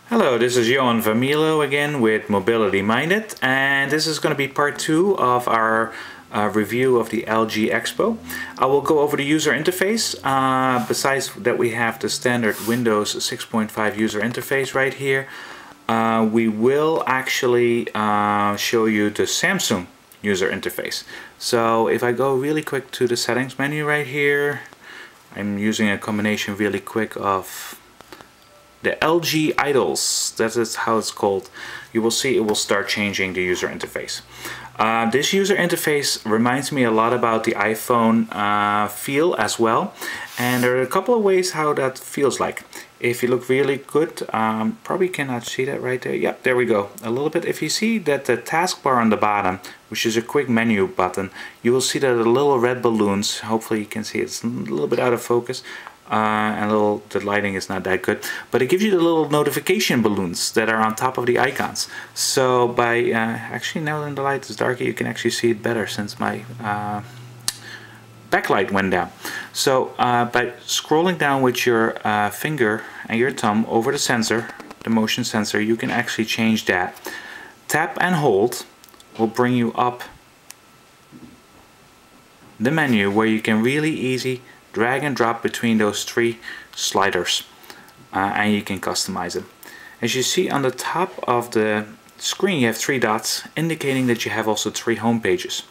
Hello, this is Johan Vermilo again with MobilityMinded, and this is going to be part 2 of our review of the LG eXpo. I will go over the user interface. Besides that, we have the standard Windows 6.5 user interface right here. We will actually show you the Samsung user interface. So if I go really quick to the settings menu right here, I'm using a combination really quick of the LG Idols, that is how it's called. You will see it will start changing the user interface. This user interface reminds me a lot about the iPhone feel as well, and there are a couple of ways how that feels like. If you look really good, probably cannot see that right there. Yep, there we go. A little bit. If you see that the taskbar on the bottom, which is a quick menu button, you will see that the little red balloons, hopefully you can see it's a little bit out of focus, and the lighting is not that good, but it gives you the little notification balloons that are on top of the icons. So by actually, now that the light is darker, you can actually see it better since my backlight went down. So by scrolling down with your finger and your thumb over the sensor, the motion sensor, you can actually change that. Tap and hold will bring you up the menu where you can really easy drag and drop between those three sliders, and you can customize them. As you see on the top of the screen, you have 3 dots indicating that you have also 3 home pages.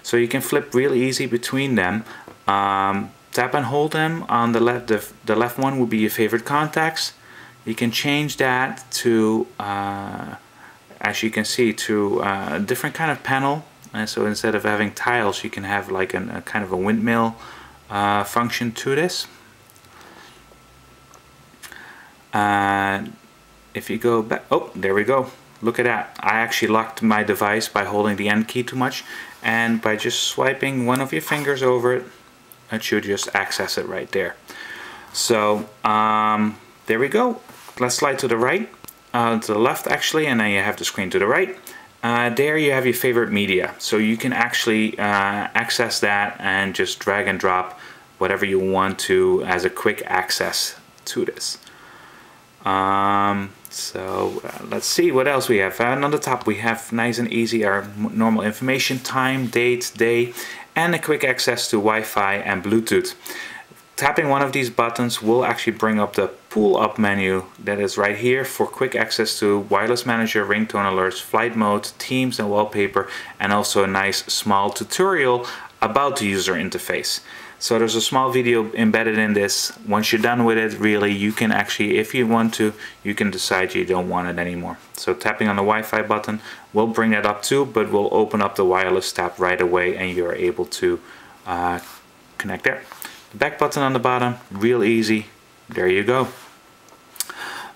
So you can flip really easy between them. Tap and hold them. On the left, the left one will be your favorite contacts. You can change that to, as you can see, to a different kind of panel. And so instead of having tiles, you can have like a kind of a windmill function to this. If you go back, oh, there we go. Look at that. I actually locked my device by holding the end key too much, and by just swiping one of your fingers over it, it should just access it right there. So there we go. Let's slide to the right, to the left actually, and then you have the screen to the right. There you have your favorite media, so you can actually access that and just drag and drop whatever you want to as a quick access to this. Let's see what else we have. And on the top we have nice and easy our normal information, time, date, day, and a quick access to Wi-Fi and Bluetooth. Tapping one of these buttons will actually bring up the pull up menu that is right here for quick access to wireless manager, ringtone alerts, flight mode, themes and wallpaper, and also a nice small tutorial about the user interface. So there's a small video embedded in this. Once you're done with it, really, you can actually, if you want to, you can decide you don't want it anymore. So tapping on the Wi-Fi button will bring that up too, but will open up the wireless tab right away and you're able to connect there. Back button on the bottom, real easy. There you go.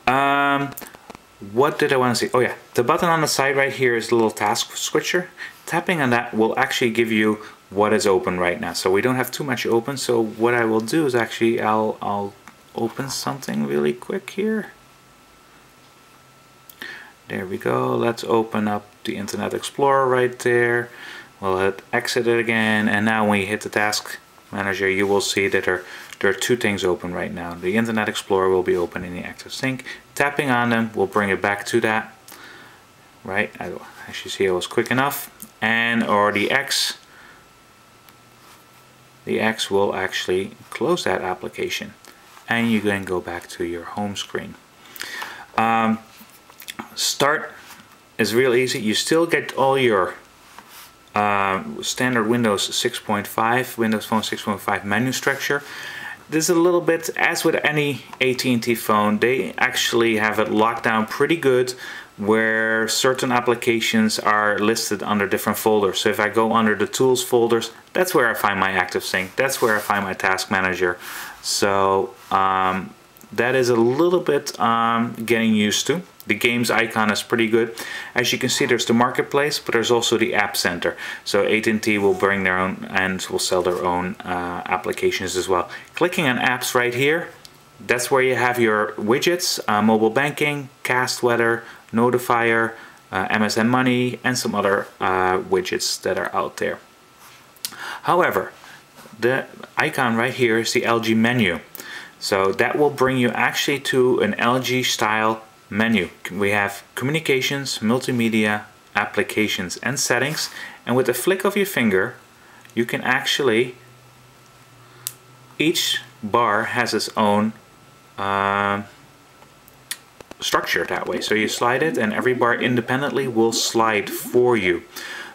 What did I want to say? Oh yeah, the button on the side right here is the little task switcher. Tapping on that will actually give you what is open right now. So we don't have too much open. So what I will do is actually I'll open something really quick here. There we go. Let's open up the Internet Explorer right there. We'll hit exit it again, and now when you hit the task manager, you will see that there are 2 things open right now. The Internet Explorer will be open in the active sync. Tapping on them will bring it back to that. Right, as you see, it was quick enough. And or the X will actually close that application, and you can go back to your home screen. Start is real easy. You still get all your standard Windows 6.5, Windows Phone 6.5 menu structure. This is a little bit, as with any AT&T phone, they actually have it locked down pretty good, where certain applications are listed under different folders. So if I go under the tools folders, that's where I find my active sync, that's where I find my task manager. So that is a little bit getting used to. The games icon is pretty good. As you can see, there's the marketplace, but there's also the app center. So AT&T will bring their own and will sell their own applications as well. Clicking on apps right here, that's where you have your widgets, mobile banking, cast weather, notifier, MSN Money, and some other widgets that are out there. However, the icon right here is the LG menu. So that will bring you actually to an LG style menu. We have communications, multimedia, applications and settings, and with the flick of your finger you can actually, each bar has its own structure that way. So you slide it and every bar independently will slide for you.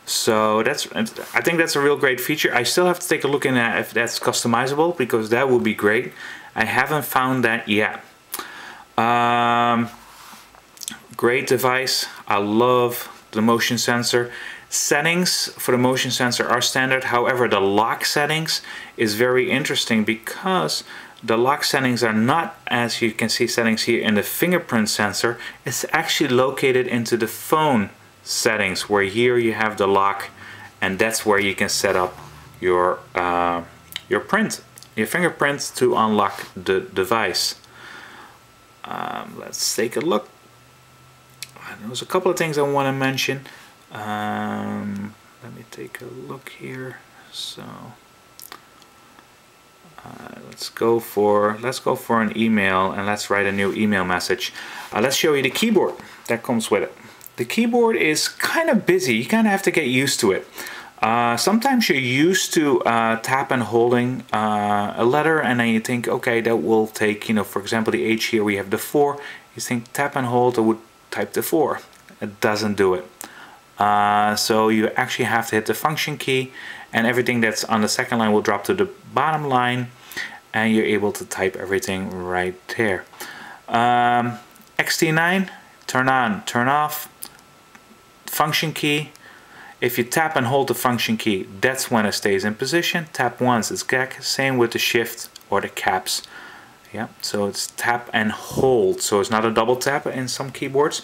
So I think that's a real great feature. I still have to take a look in at if that's customizable, because that would be great. I haven't found that yet. Great device. I love the motion sensor. Settings for the motion sensor are standard. However, the lock settings is very interesting, because the lock settings are not, as you can see, settings here in the fingerprint sensor. It's actually located into the phone settings, where here you have the lock, and that's where you can set up your fingerprint to unlock the device. Let's take a look. There's a couple of things I want to mention. Let me take a look here. So let's go for an email, and let's write a new email message. Let's show you the keyboard that comes with it. The keyboard is kind of busy. You kind of have to get used to it. Sometimes you're used to tap and holding a letter, and then you think, okay, that will take, for example, the H here, we have the 4. You think tap and hold, I would type the 4. It doesn't do it. So you actually have to hit the function key, and everything that's on the second line will drop to the bottom line, and you're able to type everything right there. XT9, turn on, turn off. Function key. If you tap and hold the function key, that's when it stays in position. Tap once, it's back. Same with the shift or the caps. Yeah, so it's tap and hold, so it's not a double tap in some keyboards.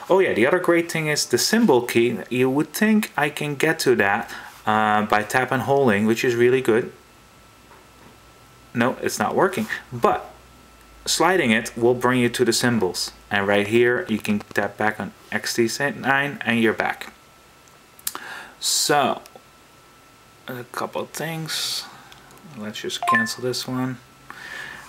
Oh yeah, the other great thing is the symbol key. You would think I can get to that by tap and holding, which is really good. No, it's not working, but sliding it will bring you to the symbols, and right here you can tap back on XT9 and you're back. So a couple of things. Let's just cancel this one.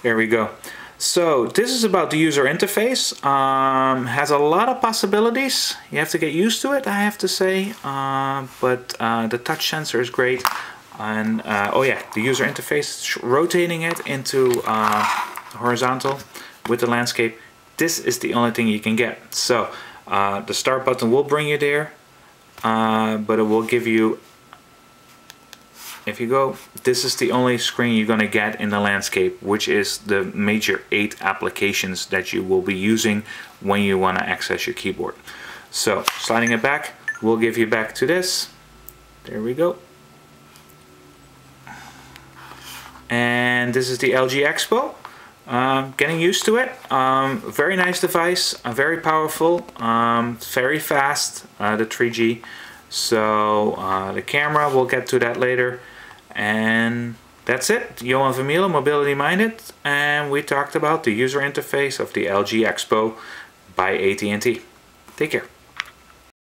There we go. So this is about the user interface. Has a lot of possibilities. You have to get used to it, I have to say, but the touch sensor is great. And oh yeah, the user interface, rotating it into horizontal with the landscape, this is the only thing you can get. So the start button will bring you there, but it will give you, if you go, this is the only screen you're going to get in the landscape, which is the major 8 applications that you will be using when you want to access your keyboard. So sliding it back will give you back to this. There we go. And this is the LG eXpo. Getting used to it. Very nice device, very powerful, very fast, the 3G. So the camera, we'll get to that later. And that's it. Johan van Mierlo, Mobility Minded, and we talked about the user interface of the LG eXpo by AT&T. Take care.